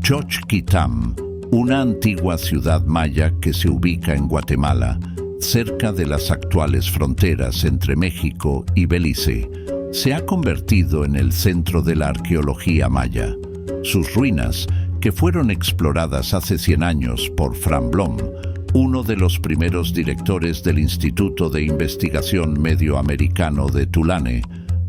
Xochquitlam, una antigua ciudad maya que se ubica en Guatemala, cerca de las actuales fronteras entre México y Belice, se ha convertido en el centro de la arqueología maya. Sus ruinas, que fueron exploradas hace 100 años por Fran Blom, uno de los primeros directores del Instituto de Investigación Medioamericano de Tulane,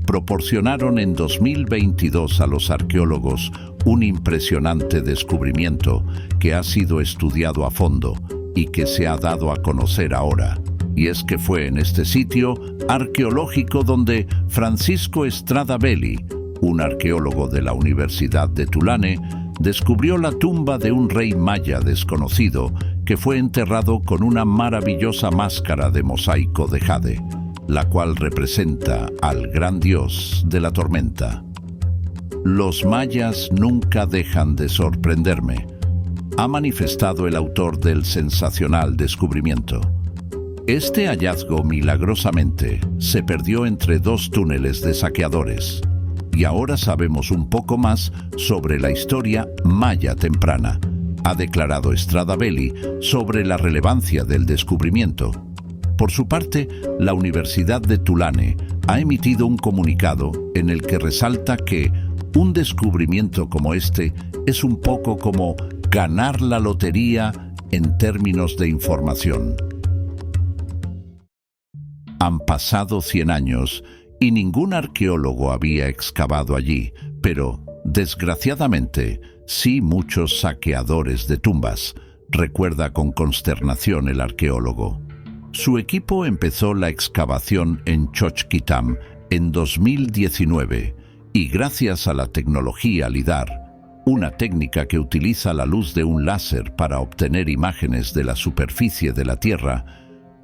proporcionaron en 2022 a los arqueólogos un impresionante descubrimiento que ha sido estudiado a fondo y que se ha dado a conocer ahora. Y es que fue en este sitio arqueológico donde Francisco Estrada Belli, un arqueólogo de la Universidad de Tulane, descubrió la tumba de un rey maya desconocido que fue enterrado con una maravillosa máscara de mosaico de jade, la cual representa al gran dios de la tormenta. Los mayas nunca dejan de sorprenderme, ha manifestado el autor del sensacional descubrimiento. Este hallazgo milagrosamente se perdió entre 2 túneles de saqueadores, y ahora sabemos un poco más sobre la historia maya temprana, ha declarado Estrada Belli sobre la relevancia del descubrimiento. Por su parte, la Universidad de Tulane ha emitido un comunicado en el que resalta que un descubrimiento como este es un poco como ganar la lotería en términos de información. Han pasado 100 años y ningún arqueólogo había excavado allí, pero, desgraciadamente, sí muchos saqueadores de tumbas, recuerda con consternación el arqueólogo. Su equipo empezó la excavación en Xochquitlam en 2019 y gracias a la tecnología LIDAR, una técnica que utiliza la luz de un láser para obtener imágenes de la superficie de la Tierra,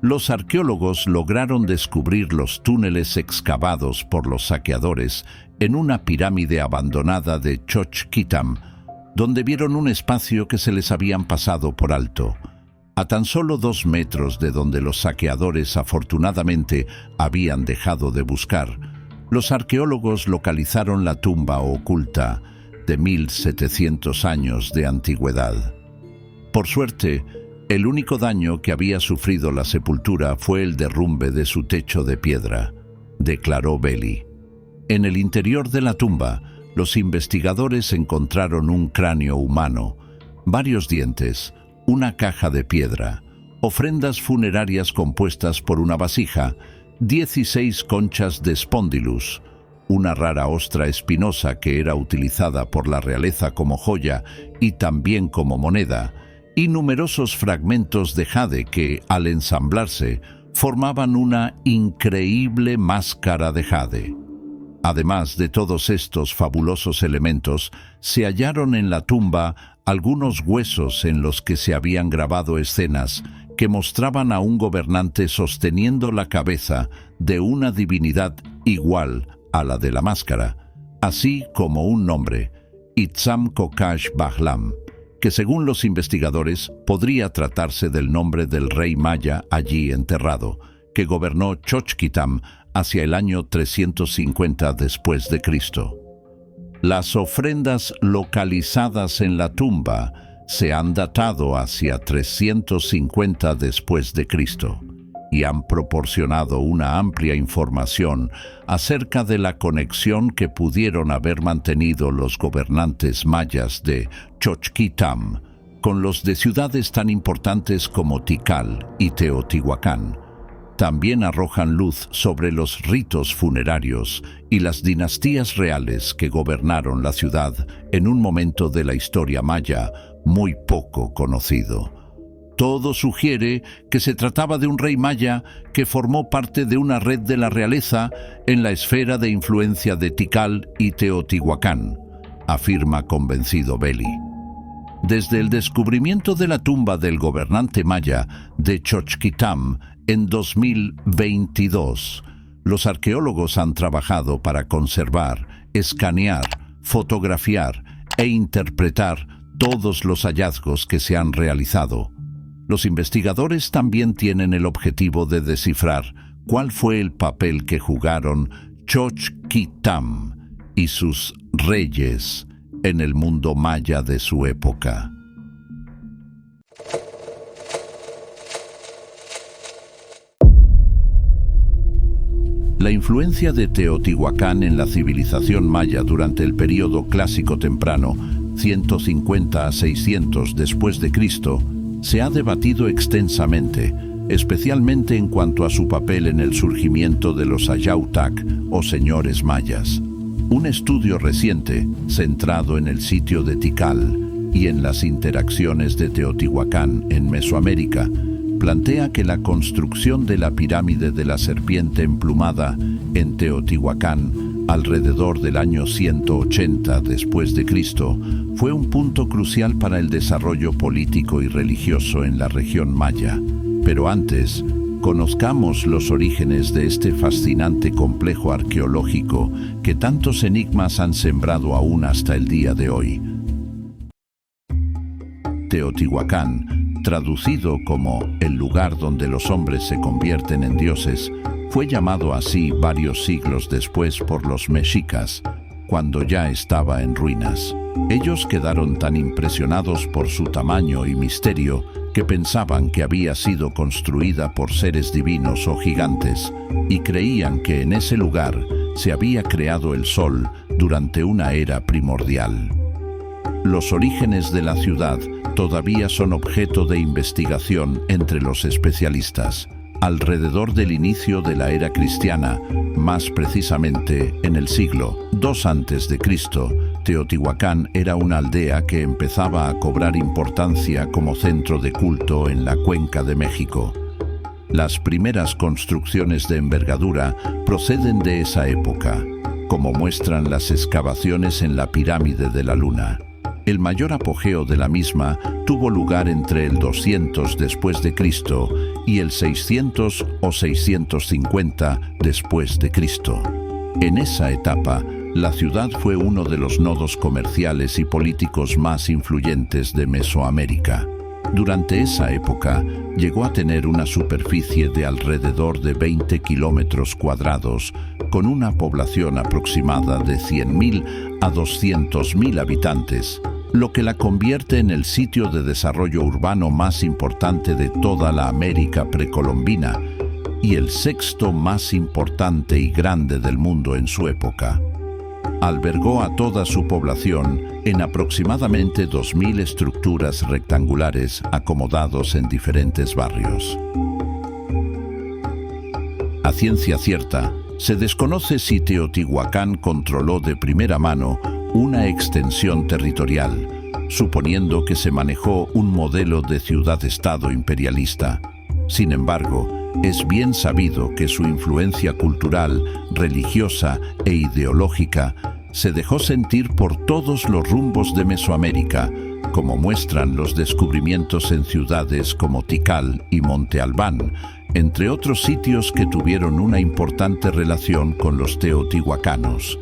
los arqueólogos lograron descubrir los túneles excavados por los saqueadores en una pirámide abandonada de Xochquitlam, donde vieron un espacio que se les habían pasado por alto. A tan solo 2 metros de donde los saqueadores afortunadamente habían dejado de buscar, los arqueólogos localizaron la tumba oculta de 1700 años de antigüedad. Por suerte, el único daño que había sufrido la sepultura fue el derrumbe de su techo de piedra, declaró Belli. En el interior de la tumba, los investigadores encontraron un cráneo humano, varios dientes, una caja de piedra, ofrendas funerarias compuestas por una vasija, 16 conchas de Spondylus, una rara ostra espinosa que era utilizada por la realeza como joya y también como moneda, y numerosos fragmentos de jade que, al ensamblarse, formaban una increíble máscara de jade. Además de todos estos fabulosos elementos, se hallaron en la tumba algunos huesos en los que se habían grabado escenas que mostraban a un gobernante sosteniendo la cabeza de una divinidad igual a la de la máscara, así como un nombre, Itzamcocash Bahlam, que según los investigadores podría tratarse del nombre del rey maya allí enterrado, que gobernó Xochquitlam hacia el año 350 después de Cristo. Las ofrendas localizadas en la tumba se han datado hacia 350 después de Cristo y han proporcionado una amplia información acerca de la conexión que pudieron haber mantenido los gobernantes mayas de Xochquitlam con los de ciudades tan importantes como Tikal y Teotihuacán. También arrojan luz sobre los ritos funerarios y las dinastías reales que gobernaron la ciudad en un momento de la historia maya muy poco conocido. Todo sugiere que se trataba de un rey maya que formó parte de una red de la realeza en la esfera de influencia de Tikal y Teotihuacán, afirma convencido Belli. Desde el descubrimiento de la tumba del gobernante maya de Xochquitlam en 2022, los arqueólogos han trabajado para conservar, escanear, fotografiar e interpretar todos los hallazgos que se han realizado. Los investigadores también tienen el objetivo de descifrar cuál fue el papel que jugaron Xochquitlam y sus reyes en el mundo maya de su época. La influencia de Teotihuacán en la civilización maya durante el período clásico temprano, 150 a 600 después de Cristo, se ha debatido extensamente, especialmente en cuanto a su papel en el surgimiento de los Ayautak o señores mayas. Un estudio reciente, centrado en el sitio de Tikal y en las interacciones de Teotihuacán en Mesoamérica, plantea que la construcción de la pirámide de la serpiente emplumada en Teotihuacán alrededor del año 180 después de Cristo fue un punto crucial para el desarrollo político y religioso en la región maya. Pero antes, conozcamos los orígenes de este fascinante complejo arqueológico que tantos enigmas han sembrado aún hasta el día de hoy. Teotihuacán, traducido como el lugar donde los hombres se convierten en dioses, fue llamado así varios siglos después por los mexicas, cuando ya estaba en ruinas. Ellos quedaron tan impresionados por su tamaño y misterio que pensaban que había sido construida por seres divinos o gigantes, y creían que en ese lugar se había creado el sol durante una era primordial. Los orígenes de la ciudad todavía son objeto de investigación entre los especialistas. Alrededor del inicio de la era cristiana, más precisamente en el siglo II a.C., Teotihuacán era una aldea que empezaba a cobrar importancia como centro de culto en la Cuenca de México. Las primeras construcciones de envergadura proceden de esa época, como muestran las excavaciones en la pirámide de la Luna. El mayor apogeo de la misma tuvo lugar entre el 200 después de Cristo y el 600 o 650 después de Cristo. En esa etapa, la ciudad fue uno de los nodos comerciales y políticos más influyentes de Mesoamérica. Durante esa época, llegó a tener una superficie de alrededor de 20 kilómetros cuadrados, con una población aproximada de 100.000 a 200.000 habitantes, lo que la convierte en el sitio de desarrollo urbano más importante de toda la América precolombina y el sexto más importante y grande del mundo en su época. Albergó a toda su población en aproximadamente 2.000 estructuras rectangulares acomodados en diferentes barrios. A ciencia cierta, se desconoce si Teotihuacán controló de primera mano una extensión territorial, suponiendo que se manejó un modelo de ciudad-estado imperialista. Sin embargo, es bien sabido que su influencia cultural, religiosa e ideológica se dejó sentir por todos los rumbos de Mesoamérica, como muestran los descubrimientos en ciudades como Tikal y Monte Albán, entre otros sitios que tuvieron una importante relación con los teotihuacanos.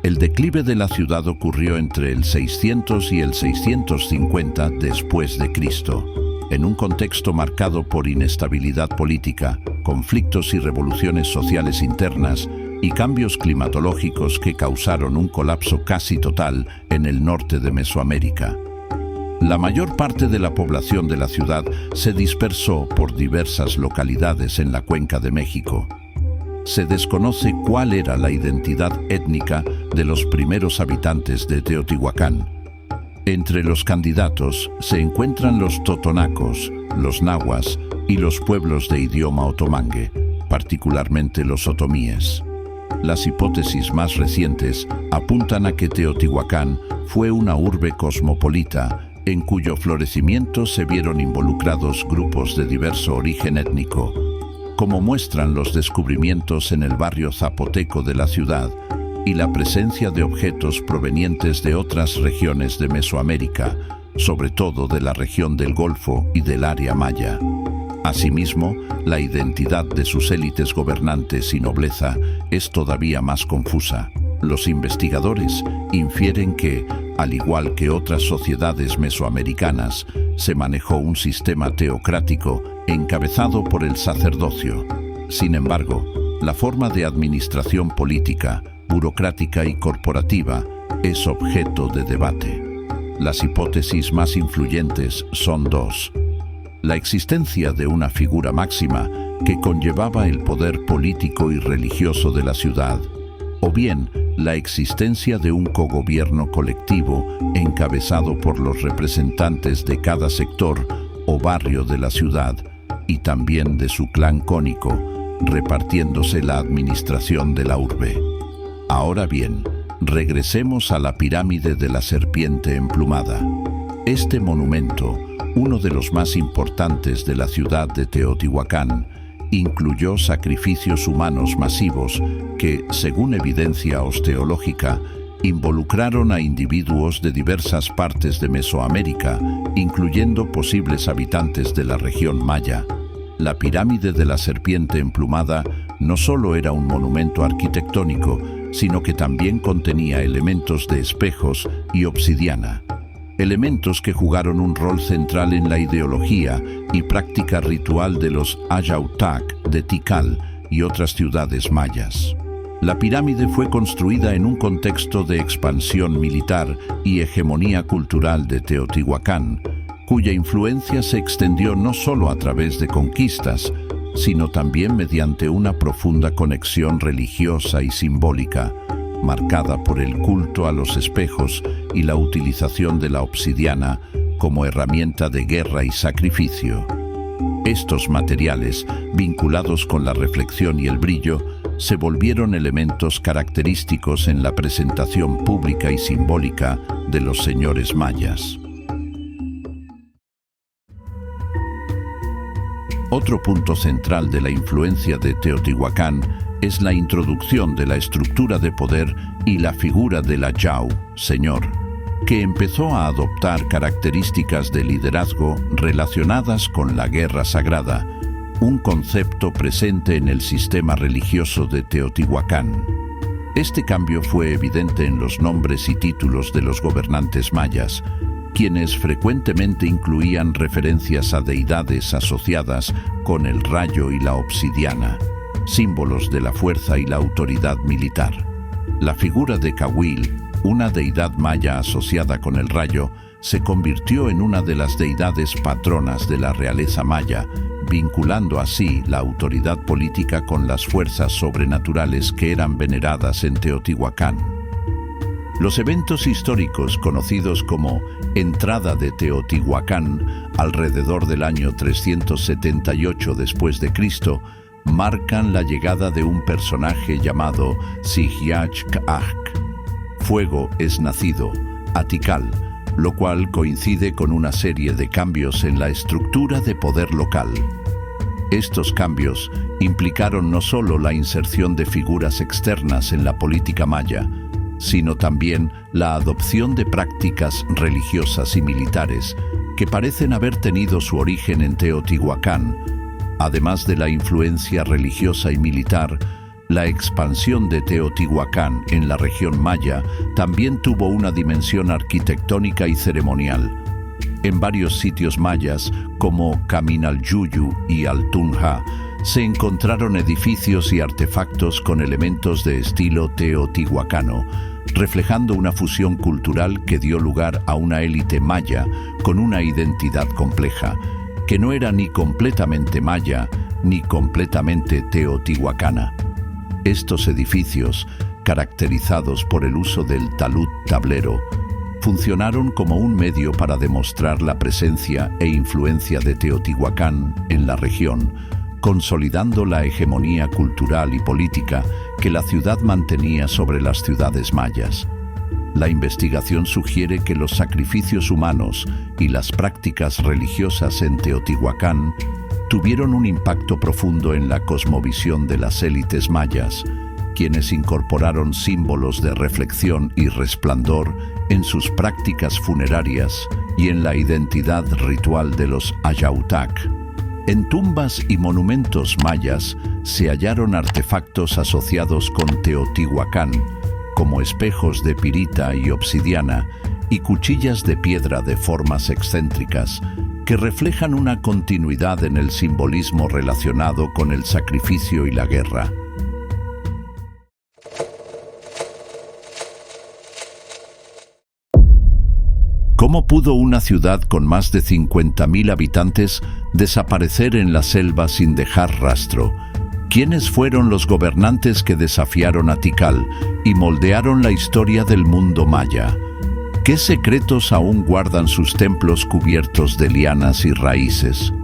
El declive de la ciudad ocurrió entre el 600 y el 650 después de Cristo, en un contexto marcado por inestabilidad política, conflictos y revoluciones sociales internas y cambios climatológicos que causaron un colapso casi total en el norte de Mesoamérica. La mayor parte de la población de la ciudad se dispersó por diversas localidades en la Cuenca de México. Se desconoce cuál era la identidad étnica de los primeros habitantes de Teotihuacán. Entre los candidatos se encuentran los totonacos, los nahuas y los pueblos de idioma otomangue, particularmente los otomíes. Las hipótesis más recientes apuntan a que Teotihuacán fue una urbe cosmopolita en cuyo florecimiento se vieron involucrados grupos de diverso origen étnico, como muestran los descubrimientos en el barrio zapoteco de la ciudad y la presencia de objetos provenientes de otras regiones de Mesoamérica, sobre todo de la región del Golfo y del área maya. Asimismo, la identidad de sus élites gobernantes y nobleza es todavía más confusa. Los investigadores infieren que, al igual que otras sociedades mesoamericanas, se manejó un sistema teocrático encabezado por el sacerdocio. Sin embargo, la forma de administración política, burocrática y corporativa es objeto de debate. Las hipótesis más influyentes son dos: la existencia de una figura máxima que conllevaba el poder político y religioso de la ciudad, o bien la existencia de un cogobierno colectivo encabezado por los representantes de cada sector o barrio de la ciudad y también de su clan cónico, repartiéndose la administración de la urbe. Ahora bien, regresemos a la pirámide de la serpiente emplumada. Este monumento, uno de los más importantes de la ciudad de Teotihuacán, incluyó sacrificios humanos masivos que, según evidencia osteológica, involucraron a individuos de diversas partes de Mesoamérica, incluyendo posibles habitantes de la región maya. La pirámide de la serpiente emplumada no solo era un monumento arquitectónico, sino que también contenía elementos de espejos y obsidiana, elementos que jugaron un rol central en la ideología y práctica ritual de los Ayautac de Tikal y otras ciudades mayas. La pirámide fue construida en un contexto de expansión militar y hegemonía cultural de Teotihuacán, cuya influencia se extendió no solo a través de conquistas, sino también mediante una profunda conexión religiosa y simbólica, marcada por el culto a los espejos y la utilización de la obsidiana como herramienta de guerra y sacrificio. Estos materiales, vinculados con la reflexión y el brillo, se volvieron elementos característicos en la presentación pública y simbólica de los señores mayas. Otro punto central de la influencia de Teotihuacán es la introducción de la estructura de poder y la figura del Ayau, señor, que empezó a adoptar características de liderazgo relacionadas con la guerra sagrada, un concepto presente en el sistema religioso de Teotihuacán. Este cambio fue evidente en los nombres y títulos de los gobernantes mayas, quienes frecuentemente incluían referencias a deidades asociadas con el rayo y la obsidiana, símbolos de la fuerza y la autoridad militar. La figura de Cahuil, una deidad maya asociada con el rayo, se convirtió en una de las deidades patronas de la realeza maya, vinculando así la autoridad política con las fuerzas sobrenaturales que eran veneradas en Teotihuacán. Los eventos históricos conocidos como Entrada de Teotihuacán, alrededor del año 378 después de Cristo, marcan la llegada de un personaje llamado Xihyach-K'ach. Fuego es nacido, a Tikal, lo cual coincide con una serie de cambios en la estructura de poder local. Estos cambios implicaron no solo la inserción de figuras externas en la política maya, sino también la adopción de prácticas religiosas y militares que parecen haber tenido su origen en Teotihuacán. Además de la influencia religiosa y militar, la expansión de Teotihuacán en la región maya también tuvo una dimensión arquitectónica y ceremonial. En varios sitios mayas, como Caminaljuyu y Altunja, se encontraron edificios y artefactos con elementos de estilo teotihuacano, reflejando una fusión cultural que dio lugar a una élite maya con una identidad compleja, que no era ni completamente maya ni completamente teotihuacana. Estos edificios, caracterizados por el uso del talud tablero, funcionaron como un medio para demostrar la presencia e influencia de Teotihuacán en la región, consolidando la hegemonía cultural y política que la ciudad mantenía sobre las ciudades mayas. La investigación sugiere que los sacrificios humanos y las prácticas religiosas en Teotihuacán tuvieron un impacto profundo en la cosmovisión de las élites mayas, quienes incorporaron símbolos de reflexión y resplandor en sus prácticas funerarias y en la identidad ritual de los Ayautac. En tumbas y monumentos mayas se hallaron artefactos asociados con Teotihuacán, como espejos de pirita y obsidiana y cuchillas de piedra de formas excéntricas, que reflejan una continuidad en el simbolismo relacionado con el sacrificio y la guerra. ¿Cómo pudo una ciudad con más de 50.000 habitantes desaparecer en la selva sin dejar rastro? ¿Quiénes fueron los gobernantes que desafiaron a Tikal y moldearon la historia del mundo maya? ¿Qué secretos aún guardan sus templos cubiertos de lianas y raíces?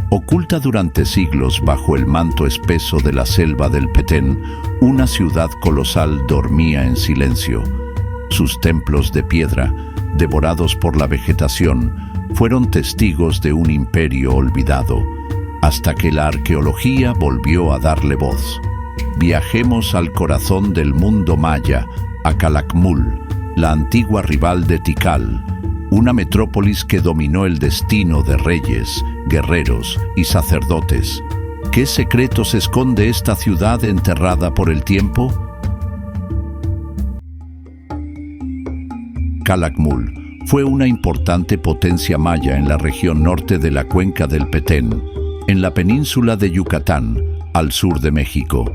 Oculta durante siglos bajo el manto espeso de la selva del Petén, una ciudad colosal dormía en silencio. Sus templos de piedra, devorados por la vegetación, fueron testigos de un imperio olvidado, hasta que la arqueología volvió a darle voz. Viajemos al corazón del mundo maya, a Calakmul, la antigua rival de Tikal, una metrópolis que dominó el destino de reyes, guerreros y sacerdotes. ¿Qué secretos esconde esta ciudad enterrada por el tiempo? Calakmul fue una importante potencia maya en la región norte de la cuenca del Petén, en la península de Yucatán, al sur de México.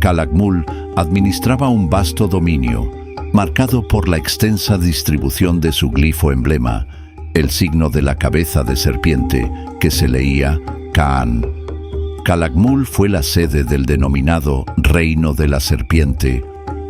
Calakmul administraba un vasto dominio, marcado por la extensa distribución de su glifo emblema, el signo de la cabeza de serpiente, que se leía Kaan. Calakmul fue la sede del denominado Reino de la Serpiente.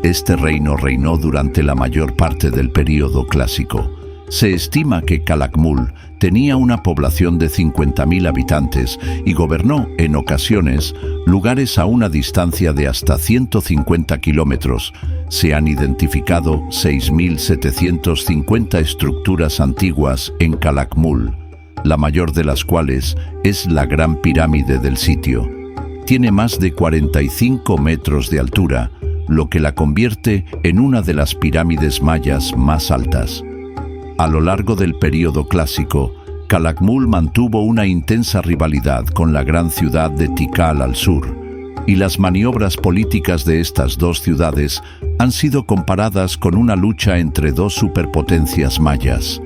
Este reino reinó durante la mayor parte del período clásico. Se estima que Calakmul tenía una población de 50.000 habitantes y gobernó, en ocasiones, lugares a una distancia de hasta 150 kilómetros. Se han identificado 6.750 estructuras antiguas en Calakmul, la mayor de las cuales es la Gran Pirámide del sitio. Tiene más de 45 metros de altura, lo que la convierte en una de las pirámides mayas más altas. A lo largo del período clásico, Calakmul mantuvo una intensa rivalidad con la gran ciudad de Tikal al sur, y las maniobras políticas de estas dos ciudades han sido comparadas con una lucha entre dos superpotencias mayas.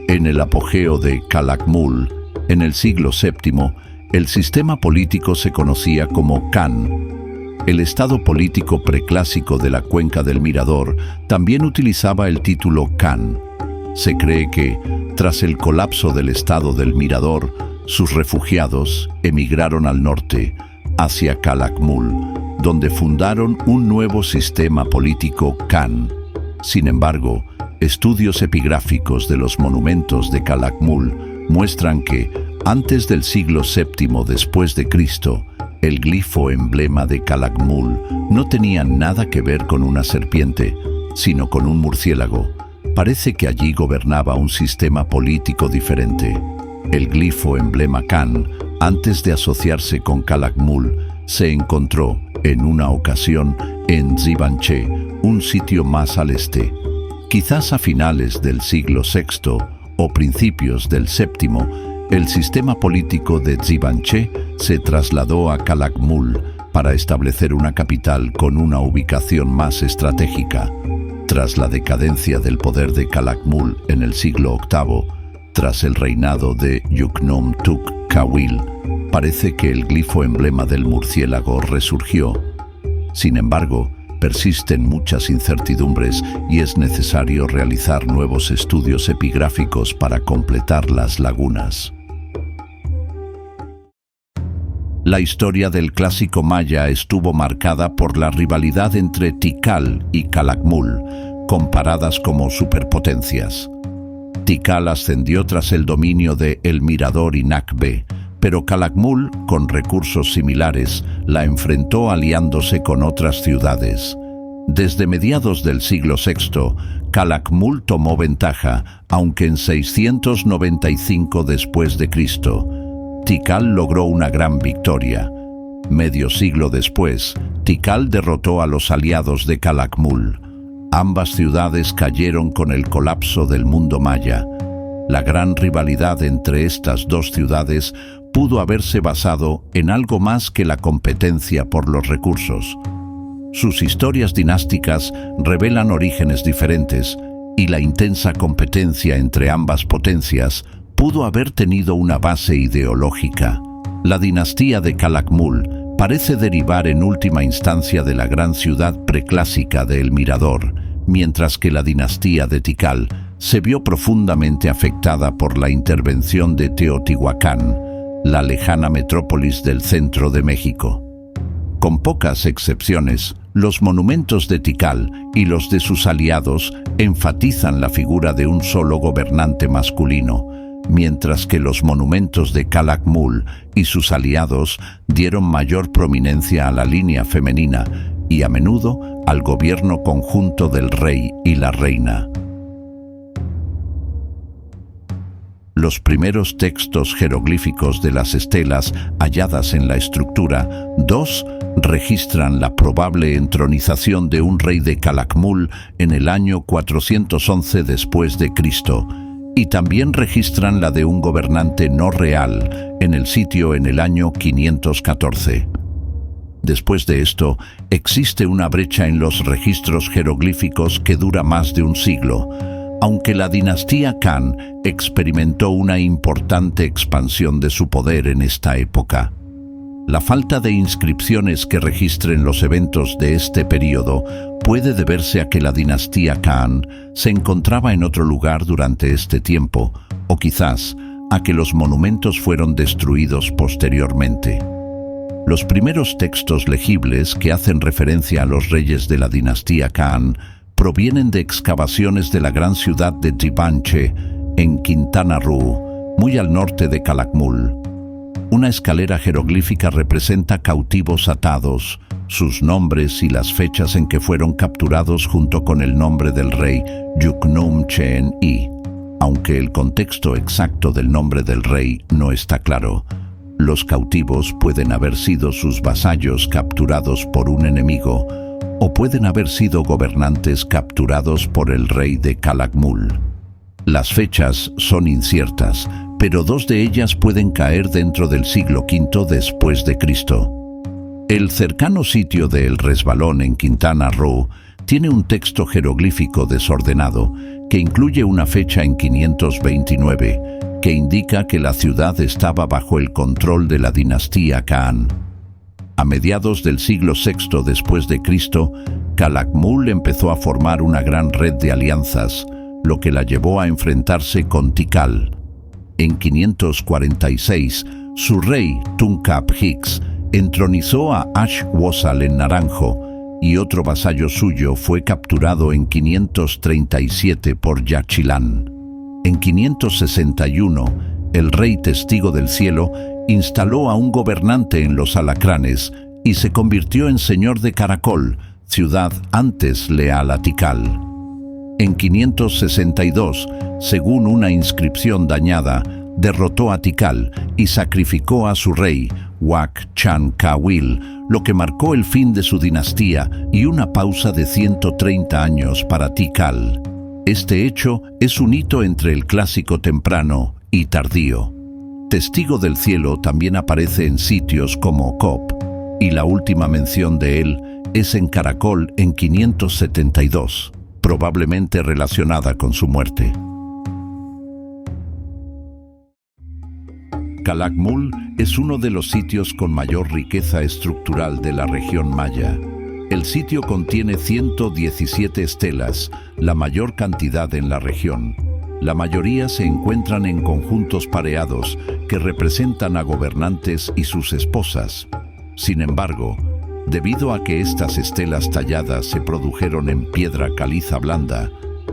En el apogeo de Calakmul, en el siglo VII, el sistema político se conocía como Kan. El estado político preclásico de la cuenca del Mirador también utilizaba el título Kan. Se cree que, tras el colapso del estado del Mirador, sus refugiados emigraron al norte, hacia Calakmul, donde fundaron un nuevo sistema político Kan. Sin embargo, estudios epigráficos de los monumentos de Calakmul muestran que, antes del siglo VII después de Cristo, el glifo emblema de Calakmul no tenía nada que ver con una serpiente, sino con un murciélago. Parece que allí gobernaba un sistema político diferente. El glifo emblema Kan, antes de asociarse con Calakmul, se encontró, en una ocasión, en Zibanché, un sitio más al este. Quizás a finales del siglo VI o principios del VII, el sistema político de Zibanché se trasladó a Calakmul para establecer una capital con una ubicación más estratégica. Tras la decadencia del poder de Calakmul en el siglo VIII, tras el reinado de Yuknom Tuk Kawil, parece que el glifo emblema del murciélago resurgió. Sin embargo, persisten muchas incertidumbres y es necesario realizar nuevos estudios epigráficos para completar las lagunas. La historia del clásico maya estuvo marcada por la rivalidad entre Tikal y Calakmul, comparadas como superpotencias. Tikal ascendió tras el dominio de El Mirador y Nakbe, pero Calakmul, con recursos similares, la enfrentó aliándose con otras ciudades. Desde mediados del siglo VI, Calakmul tomó ventaja, aunque en 695 después de Cristo, Tikal logró una gran victoria. Medio siglo después, Tikal derrotó a los aliados de Calakmul. Ambas ciudades cayeron con el colapso del mundo maya. La gran rivalidad entre estas dos ciudades pudo haberse basado en algo más que la competencia por los recursos. Sus historias dinásticas revelan orígenes diferentes, y la intensa competencia entre ambas potencias pudo haber tenido una base ideológica. La dinastía de Calakmul parece derivar en última instancia de la gran ciudad preclásica de El Mirador, mientras que la dinastía de Tikal se vio profundamente afectada por la intervención de Teotihuacán, la lejana metrópolis del centro de México. Con pocas excepciones, los monumentos de Tikal y los de sus aliados enfatizan la figura de un solo gobernante masculino, mientras que los monumentos de Calakmul y sus aliados dieron mayor prominencia a la línea femenina y a menudo al gobierno conjunto del rey y la reina. Los primeros textos jeroglíficos de las estelas halladas en la estructura 2 registran la probable entronización de un rey de Calakmul en el año 411 después de Cristo, y también registran la de un gobernante no real en el sitio en el año 514. Después de esto, existe una brecha en los registros jeroglíficos que dura más de un siglo, aunque la dinastía Kan experimentó una importante expansión de su poder en esta época. La falta de inscripciones que registren los eventos de este período puede deberse a que la dinastía Kan se encontraba en otro lugar durante este tiempo, o quizás a que los monumentos fueron destruidos posteriormente. Los primeros textos legibles que hacen referencia a los reyes de la dinastía Kan provienen de excavaciones de la gran ciudad de Tipanche, en Quintana Roo, muy al norte de Calakmul. Una escalera jeroglífica representa cautivos atados, sus nombres y las fechas en que fueron capturados junto con el nombre del rey Yuknum Chen I. Aunque el contexto exacto del nombre del rey no está claro, los cautivos pueden haber sido sus vasallos capturados por un enemigo, o pueden haber sido gobernantes capturados por el rey de Calakmul. Las fechas son inciertas, pero 2 de ellas pueden caer dentro del siglo V después de Cristo. El cercano sitio de El Resbalón en Quintana Roo tiene un texto jeroglífico desordenado que incluye una fecha en 529, que indica que la ciudad estaba bajo el control de la dinastía Kan. A mediados del siglo VI después de Cristo, Calakmul empezó a formar una gran red de alianzas, lo que la llevó a enfrentarse con Tikal. En 546, su rey, Tunkap Hicks, entronizó a Ashwossal en Naranjo, y otro vasallo suyo fue capturado en 537 por Yaxchilán. En 561, el rey Testigo del Cielo instaló a un gobernante en los Alacranes y se convirtió en señor de Caracol, ciudad antes leal a Tikal. En 562, según una inscripción dañada, derrotó a Tikal y sacrificó a su rey, Huac Chan Cawil, lo que marcó el fin de su dinastía y una pausa de 130 años para Tikal. Este hecho es un hito entre el clásico temprano y tardío. Testigo del Cielo también aparece en sitios como Cop, y la última mención de él es en Caracol en 572, probablemente relacionada con su muerte. Calakmul es uno de los sitios con mayor riqueza estructural de la región maya. El sitio contiene 117 estelas, la mayor cantidad en la región. La mayoría se encuentran en conjuntos pareados que representan a gobernantes y sus esposas. Sin embargo, debido a que estas estelas talladas se produjeron en piedra caliza blanda,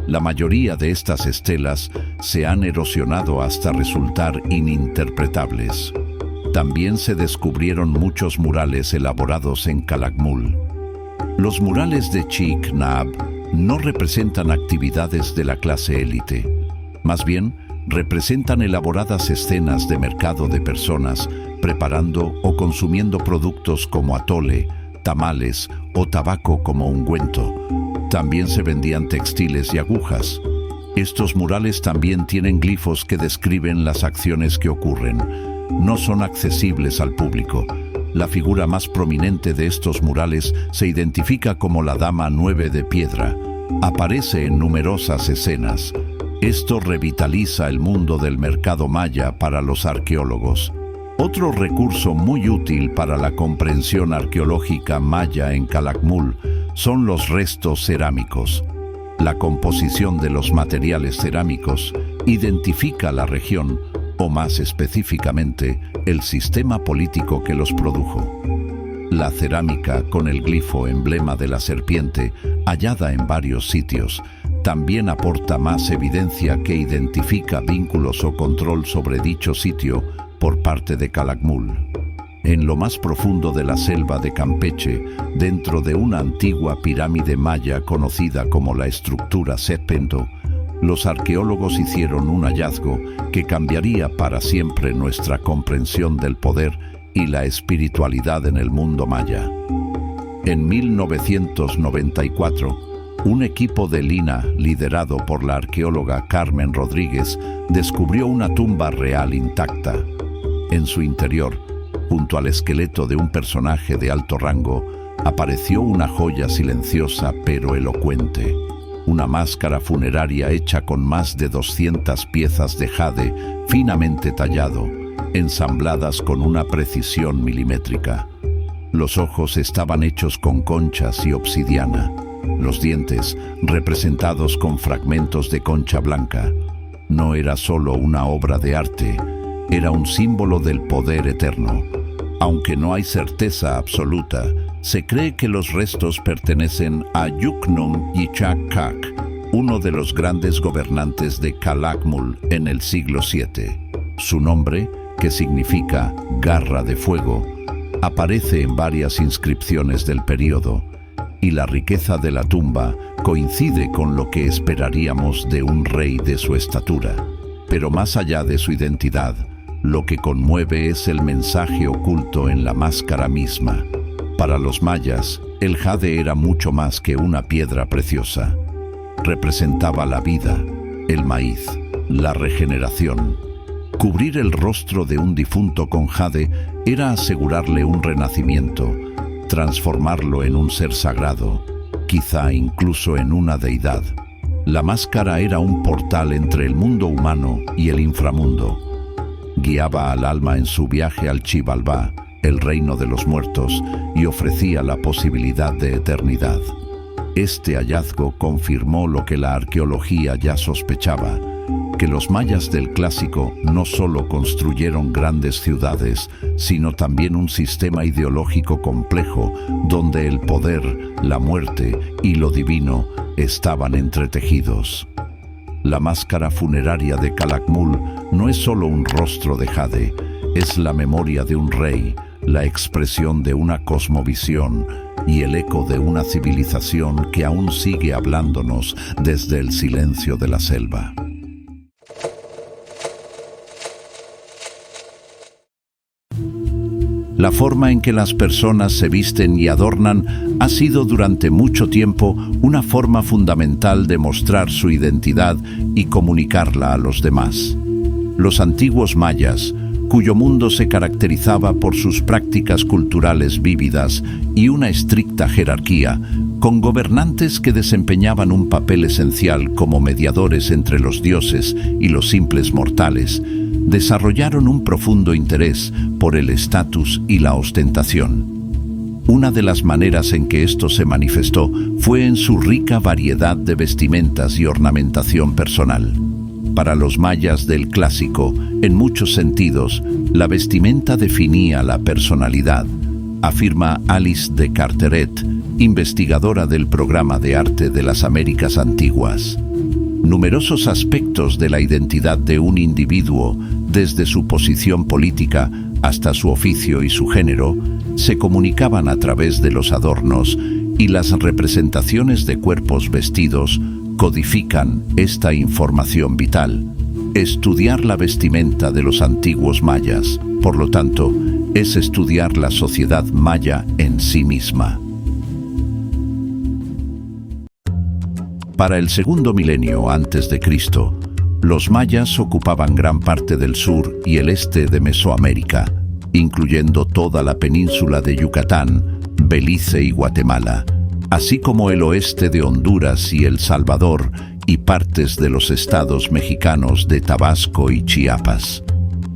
la mayoría de estas estelas se han erosionado hasta resultar ininterpretables. También se descubrieron muchos murales elaborados en Calakmul. Los murales de Chic Nab no representan actividades de la clase élite. Más bien, representan elaboradas escenas de mercado de personas preparando o consumiendo productos como atole, tamales o tabaco como ungüento. También se vendían textiles y agujas. Estos murales también tienen glifos que describen las acciones que ocurren. No son accesibles al público. La figura más prominente de estos murales se identifica como la Dama 9 de piedra. Aparece en numerosas escenas. Esto revitaliza el mundo del mercado maya para los arqueólogos. Otro recurso muy útil para la comprensión arqueológica maya en Calakmul son los restos cerámicos. La composición de los materiales cerámicos identifica la región, o más específicamente, el sistema político que los produjo. La cerámica con el glifo emblema de la serpiente, hallada en varios sitios, también aporta más evidencia que identifica vínculos o control sobre dicho sitio por parte de Calakmul. En lo más profundo de la selva de Campeche, dentro de una antigua pirámide maya conocida como la estructura Setpento, los arqueólogos hicieron un hallazgo que cambiaría para siempre nuestra comprensión del poder y la espiritualidad en el mundo maya. En 1994, un equipo de Lina, liderado por la arqueóloga Carmen Rodríguez, descubrió una tumba real intacta. En su interior, junto al esqueleto de un personaje de alto rango, apareció una joya silenciosa pero elocuente. Una máscara funeraria hecha con más de 200 piezas de jade finamente tallado, ensambladas con una precisión milimétrica. Los ojos estaban hechos con conchas y obsidiana, los dientes representados con fragmentos de concha blanca. No era solo una obra de arte, era un símbolo del poder eterno. Aunque no hay certeza absoluta, se cree que los restos pertenecen a Yuknum Yichak Kak, uno de los grandes gobernantes de Calakmul en el siglo VII. Su nombre, que significa garra de fuego, aparece en varias inscripciones del período, y la riqueza de la tumba coincide con lo que esperaríamos de un rey de su estatura. Pero más allá de su identidad, lo que conmueve es el mensaje oculto en la máscara misma. Para los mayas, el jade era mucho más que una piedra preciosa. Representaba la vida, el maíz, la regeneración. Cubrir el rostro de un difunto con jade era asegurarle un renacimiento, transformarlo en un ser sagrado, quizá incluso en una deidad. La máscara era un portal entre el mundo humano y el inframundo. Guiaba al alma en su viaje al Xibalbá, el reino de los muertos, y ofrecía la posibilidad de eternidad. Este hallazgo confirmó lo que la arqueología ya sospechaba, que los mayas del clásico no solo construyeron grandes ciudades, sino también un sistema ideológico complejo donde el poder, la muerte y lo divino estaban entretejidos. La máscara funeraria de Calakmul no es solo un rostro de jade, es la memoria de un rey, la expresión de una cosmovisión y el eco de una civilización que aún sigue hablándonos desde el silencio de la selva. La forma en que las personas se visten y adornan ha sido durante mucho tiempo una forma fundamental de mostrar su identidad y comunicarla a los demás. Los antiguos mayas, cuyo mundo se caracterizaba por sus prácticas culturales vívidas y una estricta jerarquía, con gobernantes que desempeñaban un papel esencial como mediadores entre los dioses y los simples mortales, desarrollaron un profundo interés por el estatus y la ostentación. Una de las maneras en que esto se manifestó fue en su rica variedad de vestimentas y ornamentación personal. Para los mayas del clásico, en muchos sentidos, la vestimenta definía la personalidad, afirma Alice de Carteret, investigadora del Programa de Arte de las Américas Antiguas. Numerosos aspectos de la identidad de un individuo, desde su posición política hasta su oficio y su género, se comunicaban a través de los adornos, y las representaciones de cuerpos vestidos codifican esta información vital. Estudiar la vestimenta de los antiguos mayas, por lo tanto, es estudiar la sociedad maya en sí misma. Para el segundo milenio antes de Cristo, los mayas ocupaban gran parte del sur y el este de Mesoamérica, incluyendo toda la península de Yucatán, Belice y Guatemala, así como el oeste de Honduras y El Salvador y partes de los estados mexicanos de Tabasco y Chiapas.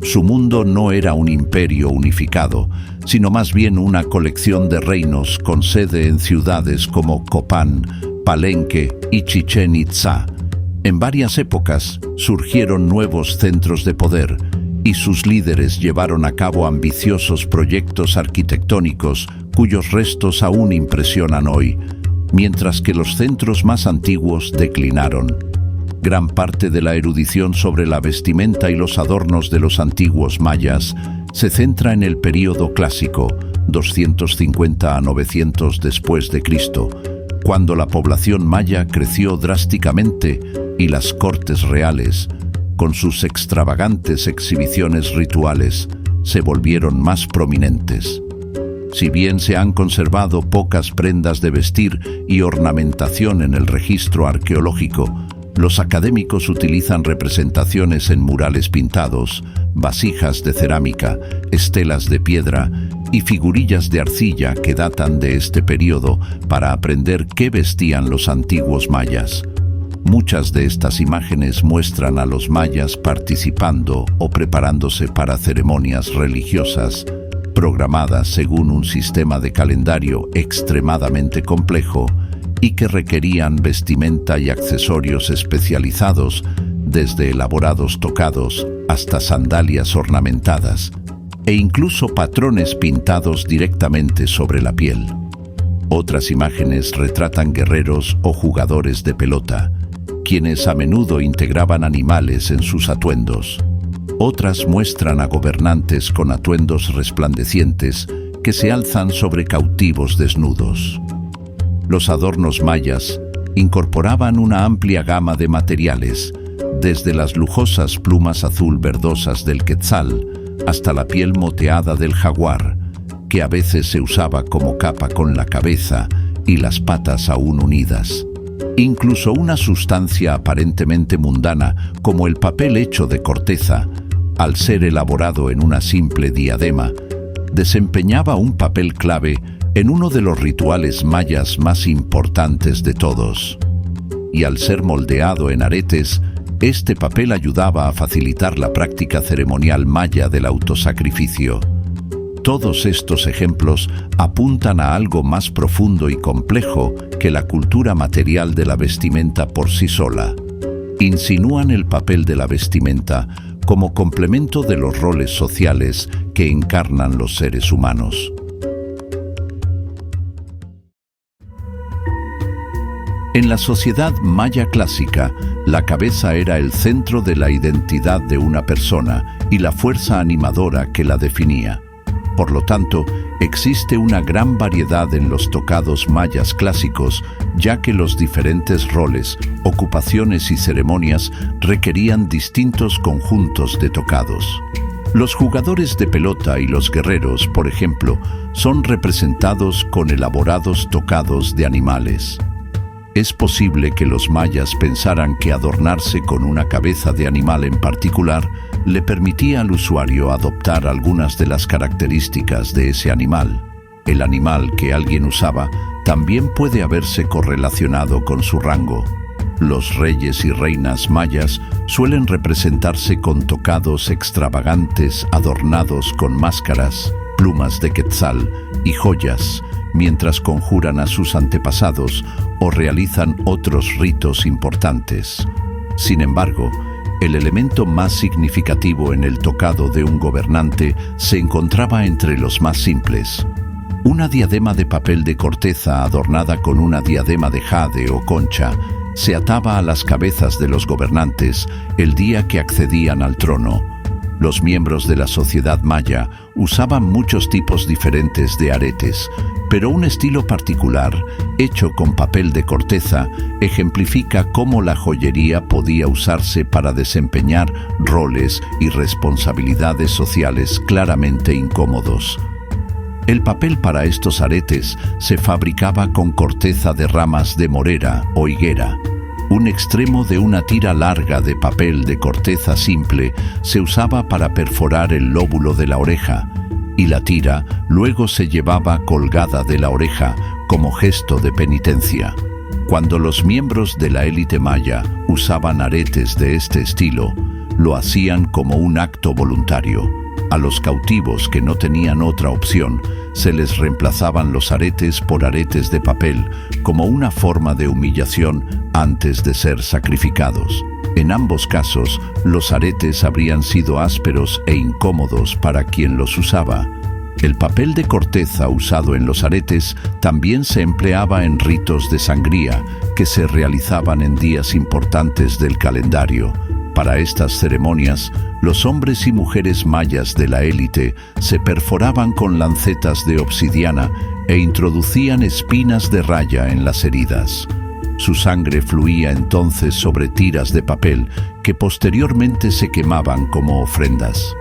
Su mundo no era un imperio unificado, sino más bien una colección de reinos con sede en ciudades como Copán, Palenque y Chichén Itzá. En varias épocas surgieron nuevos centros de poder y sus líderes llevaron a cabo ambiciosos proyectos arquitectónicos cuyos restos aún impresionan hoy, mientras que los centros más antiguos declinaron. Gran parte de la erudición sobre la vestimenta y los adornos de los antiguos mayas se centra en el período clásico, 250 a 900 después de Cristo, cuando la población maya creció drásticamente y las cortes reales, con sus extravagantes exhibiciones rituales, se volvieron más prominentes. Si bien se han conservado pocas prendas de vestir y ornamentación en el registro arqueológico, los académicos utilizan representaciones en murales pintados, vasijas de cerámica, estelas de piedra y figurillas de arcilla que datan de este periodo para aprender qué vestían los antiguos mayas. Muchas de estas imágenes muestran a los mayas participando o preparándose para ceremonias religiosas, programadas según un sistema de calendario extremadamente complejo y que requerían vestimenta y accesorios especializados, desde elaborados tocados hasta sandalias ornamentadas, e incluso patrones pintados directamente sobre la piel. Otras imágenes retratan guerreros o jugadores de pelota, quienes a menudo integraban animales en sus atuendos. Otras muestran a gobernantes con atuendos resplandecientes que se alzan sobre cautivos desnudos. Los adornos mayas incorporaban una amplia gama de materiales, desde las lujosas plumas azul verdosas del quetzal hasta la piel moteada del jaguar, que a veces se usaba como capa con la cabeza y las patas aún unidas. Incluso una sustancia aparentemente mundana, como el papel hecho de corteza, al ser elaborado en una simple diadema, desempeñaba un papel clave en uno de los rituales mayas más importantes de todos. Y al ser moldeado en aretes, este papel ayudaba a facilitar la práctica ceremonial maya del autosacrificio. Todos estos ejemplos apuntan a algo más profundo y complejo que la cultura material de la vestimenta por sí sola. Insinúan el papel de la vestimenta como complemento de los roles sociales que encarnan los seres humanos. En la sociedad maya clásica, la cabeza era el centro de la identidad de una persona y la fuerza animadora que la definía. Por lo tanto, existe una gran variedad en los tocados mayas clásicos, ya que los diferentes roles, ocupaciones y ceremonias requerían distintos conjuntos de tocados. Los jugadores de pelota y los guerreros, por ejemplo, son representados con elaborados tocados de animales. Es posible que los mayas pensaran que adornarse con una cabeza de animal en particular le permitía al usuario adoptar algunas de las características de ese animal. El animal que alguien usaba también puede haberse correlacionado con su rango. Los reyes y reinas mayas suelen representarse con tocados extravagantes adornados con máscaras, plumas de quetzal y joyas, mientras conjuran a sus antepasados o realizan otros ritos importantes. Sin embargo, el elemento más significativo en el tocado de un gobernante se encontraba entre los más simples. Una diadema de papel de corteza adornada con una diadema de jade o concha se ataba a las cabezas de los gobernantes el día que accedían al trono. Los miembros de la sociedad maya usaban muchos tipos diferentes de aretes, pero un estilo particular, hecho con papel de corteza, ejemplifica cómo la joyería podía usarse para desempeñar roles y responsabilidades sociales claramente incómodos. El papel para estos aretes se fabricaba con corteza de ramas de morera o higuera. Un extremo de una tira larga de papel de corteza simple se usaba para perforar el lóbulo de la oreja, y la tira luego se llevaba colgada de la oreja como gesto de penitencia. Cuando los miembros de la élite maya usaban aretes de este estilo, lo hacían como un acto voluntario, A los cautivos que no tenían otra opción, se les reemplazaban los aretes por aretes de papel, como una forma de humillación antes de ser sacrificados. En ambos casos, los aretes habrían sido ásperos e incómodos para quien los usaba. El papel de corteza usado en los aretes también se empleaba en ritos de sangría que se realizaban en días importantes del calendario. Para estas ceremonias, los hombres y mujeres mayas de la élite se perforaban con lancetas de obsidiana e introducían espinas de raya en las heridas. Su sangre fluía entonces sobre tiras de papel que posteriormente se quemaban como ofrendas.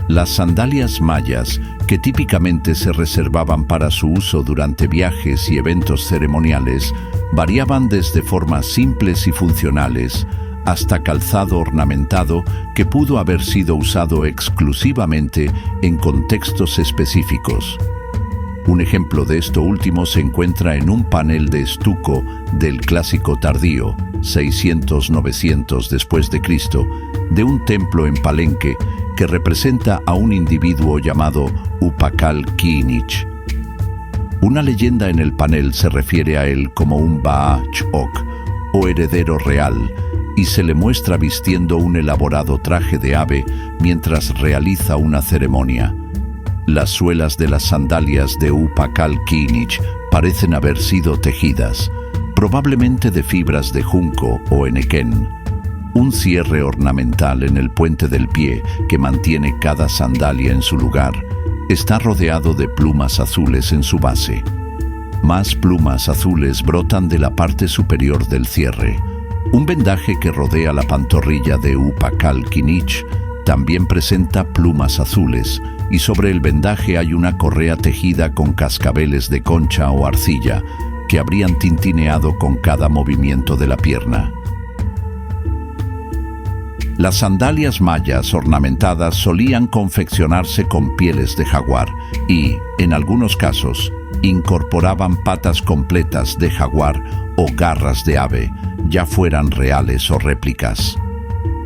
Las sandalias mayas, que típicamente se reservaban para su uso durante viajes y eventos ceremoniales, variaban desde formas simples y funcionales hasta calzado ornamentado que pudo haber sido usado exclusivamente en contextos específicos. Un ejemplo de esto último se encuentra en un panel de estuco del Clásico tardío, 600-900 después de Cristo, de un templo en Palenque que representa a un individuo llamado Upacal Kinich. Una leyenda en el panel se refiere a él como un Ba'a-Ch'ok, o heredero real, y se le muestra vistiendo un elaborado traje de ave mientras realiza una ceremonia. Las suelas de las sandalias de Upacal Kinich parecen haber sido tejidas, probablemente de fibras de junco o enequén. Un cierre ornamental en el puente del pie que mantiene cada sandalia en su lugar está rodeado de plumas azules en su base. Más plumas azules brotan de la parte superior del cierre. Un vendaje que rodea la pantorrilla de Upacal Kinich también presenta plumas azules, y sobre el vendaje hay una correa tejida con cascabeles de concha o arcilla que habrían tintineado con cada movimiento de la pierna. Las sandalias mayas ornamentadas solían confeccionarse con pieles de jaguar y, en algunos casos, incorporaban patas completas de jaguar o garras de ave, ya fueran reales o réplicas.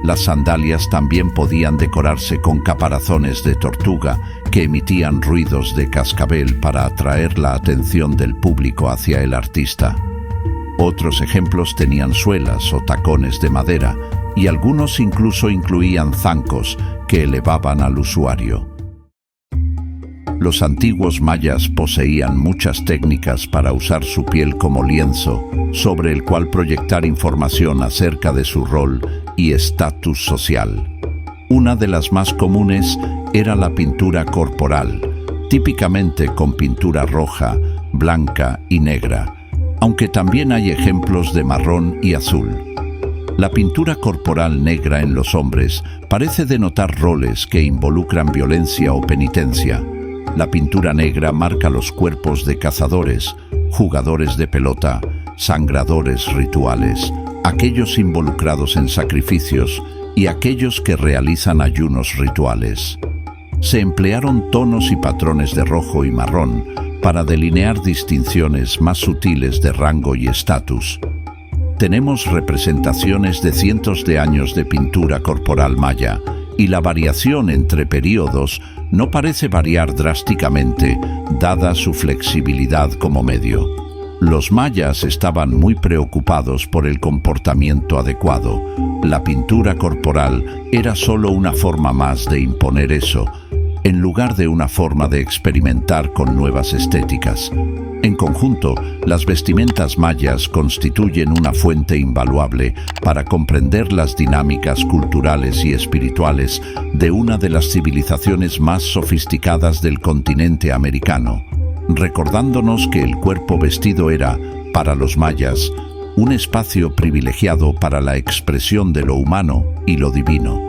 Las sandalias también podían decorarse con caparazones de tortuga que emitían ruidos de cascabel para atraer la atención del público hacia el artista. Otros ejemplos tenían suelas o tacones de madera, y algunos incluso incluían zancos que elevaban al usuario. Los antiguos mayas poseían muchas técnicas para usar su piel como lienzo, sobre el cual proyectar información acerca de su rol y estatus social. Una de las más comunes era la pintura corporal, típicamente con pintura roja, blanca y negra, aunque también hay ejemplos de marrón y azul. La pintura corporal negra en los hombres parece denotar roles que involucran violencia o penitencia. La pintura negra marca los cuerpos de cazadores, jugadores de pelota, sangradores rituales, aquellos involucrados en sacrificios y aquellos que realizan ayunos rituales. Se emplearon tonos y patrones de rojo y marrón para delinear distinciones más sutiles de rango y estatus. Tenemos representaciones de cientos de años de pintura corporal maya, y la variación entre períodos no parece variar drásticamente, dada su flexibilidad como medio. Los mayas estaban muy preocupados por el comportamiento adecuado. La pintura corporal era solo una forma más de imponer eso, en lugar de una forma de experimentar con nuevas estéticas. En conjunto, las vestimentas mayas constituyen una fuente invaluable para comprender las dinámicas culturales y espirituales de una de las civilizaciones más sofisticadas del continente americano, recordándonos que el cuerpo vestido era, para los mayas, un espacio privilegiado para la expresión de lo humano y lo divino.